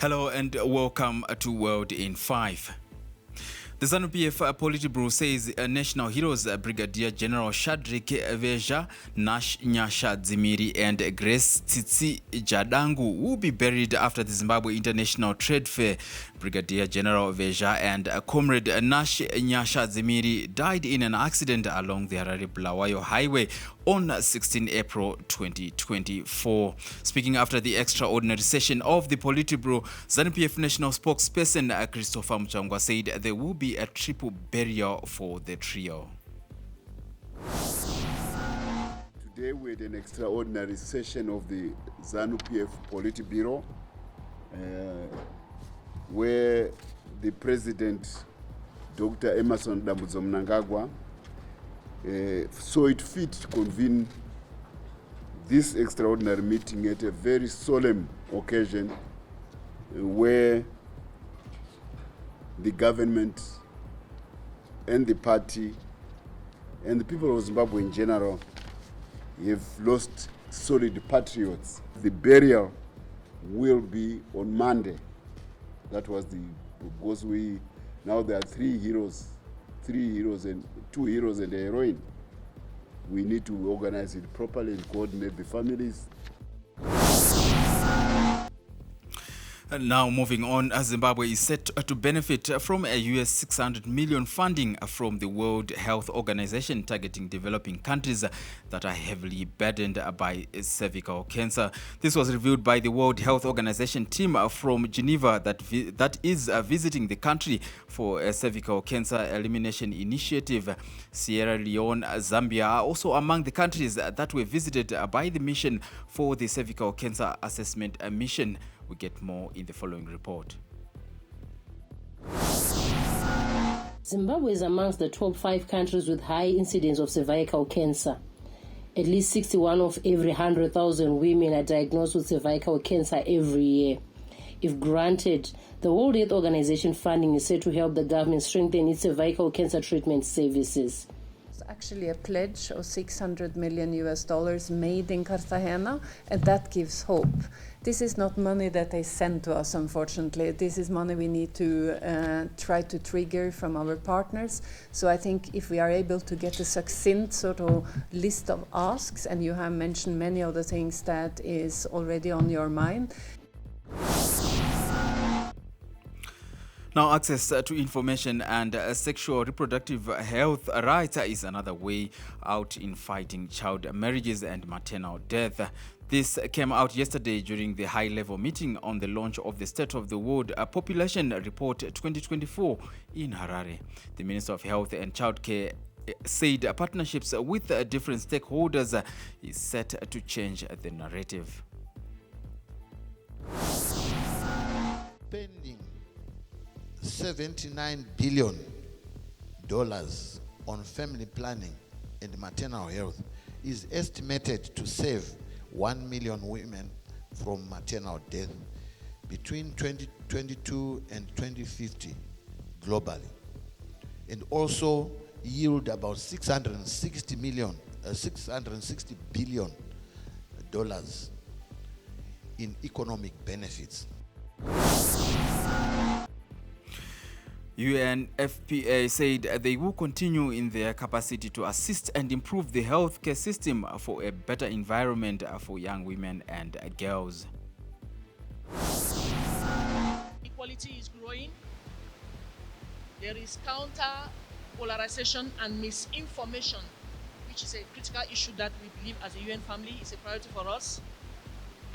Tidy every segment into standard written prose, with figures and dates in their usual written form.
Hello and welcome to World in 5. The ZANU-PF Politburo says national heroes Brigadier General Shadrack Veja, Nash Nyasha Dzimiri and Grace Tsitsi Jadangu will be buried after the Zimbabwe International Trade Fair. Brigadier General Veja and Comrade Nash Nyasha Dzimiri died in an accident along the Harare-Bulawayo Highway on 16 April 2024. Speaking after the extraordinary session of the Politburo, ZANU-PF National Spokesperson Christopher Mchangwa said there will be a triple burial for the trio. Today we had an extraordinary session of the ZANU-PF Politburo where the President, Dr. Emmerson Dambudzo Mnangagwa, saw it fit to convene this extraordinary meeting at a very solemn occasion where the government and the party and the people of Zimbabwe in general have lost solid patriots. The burial will be on Monday. That was because now there are three heroes and two heroes and a heroine. We need to organize it properly and coordinate the families. Now moving on, Zimbabwe is set to benefit from a US $600 million funding from the World Health Organization targeting developing countries that are heavily burdened by cervical cancer. This was revealed by the World Health Organization team from Geneva that is visiting the country for a cervical cancer elimination initiative. Sierra Leone, Zambia are also among the countries that were visited by the mission for the cervical cancer assessment mission. We get more in the following report. Zimbabwe is amongst the top 5 countries with high incidence of cervical cancer. At least 61 of every 100,000 women are diagnosed with cervical cancer every year. If granted, the World Health Organization funding is set to help the government strengthen its cervical cancer treatment services. Actually a pledge of $600 million made in Cartagena, and that gives hope. This is not money that they send to us, unfortunately. This is money we need to try to trigger from our partners. So I think if we are able to get a succinct sort of list of asks, and you have mentioned many of the things that is already on your mind. Now, access to information and sexual reproductive health rights is another way out in fighting child marriages and maternal death. This came out yesterday during the high-level meeting on the launch of the State of the World Population Report 2024 in Harare. The Minister of Health and Childcare said partnerships with different stakeholders is set to change the narrative. Spending $79 billion on family planning and maternal health is estimated to save 1 million women from maternal death between 2022 and 2050 globally, and also yield about $660 billion in economic benefits. UNFPA said they will continue in their capacity to assist and improve the healthcare system for a better environment for young women and girls. Equality is growing. There is counter-polarization and misinformation, which is a critical issue that we believe as a UN family is a priority for us.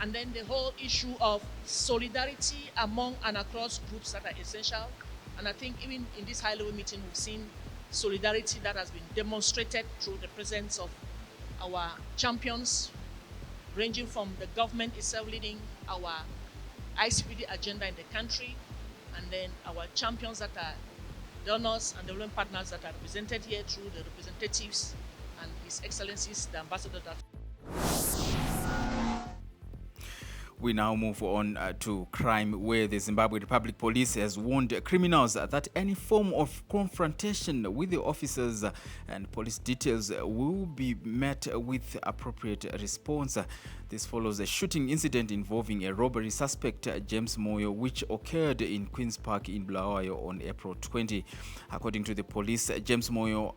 And then the whole issue of solidarity among and across groups that are essential. And I think even in this high-level meeting, we've seen solidarity that has been demonstrated through the presence of our champions, ranging from the government itself leading our ICPD agenda in the country, and then our champions that are donors and development partners that are represented here through the representatives and His Excellencies, the ambassador that We now move on to crime, where the Zimbabwe Republic Police has warned criminals that any form of confrontation with the officers and police details will be met with appropriate response. This follows a shooting incident involving a robbery suspect, James Moyo, which occurred in Queen's Park in Bulawayo on April 20. According to the police, James Moyo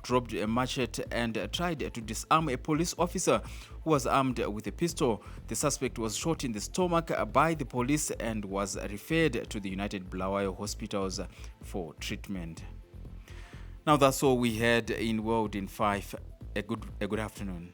dropped a machete and tried to disarm a police officer who was armed with a pistol. The suspect was shot in the stomach by the police and was referred to the United Bulawayo hospitals for treatment. Now that's all we had in World in 5. A good afternoon.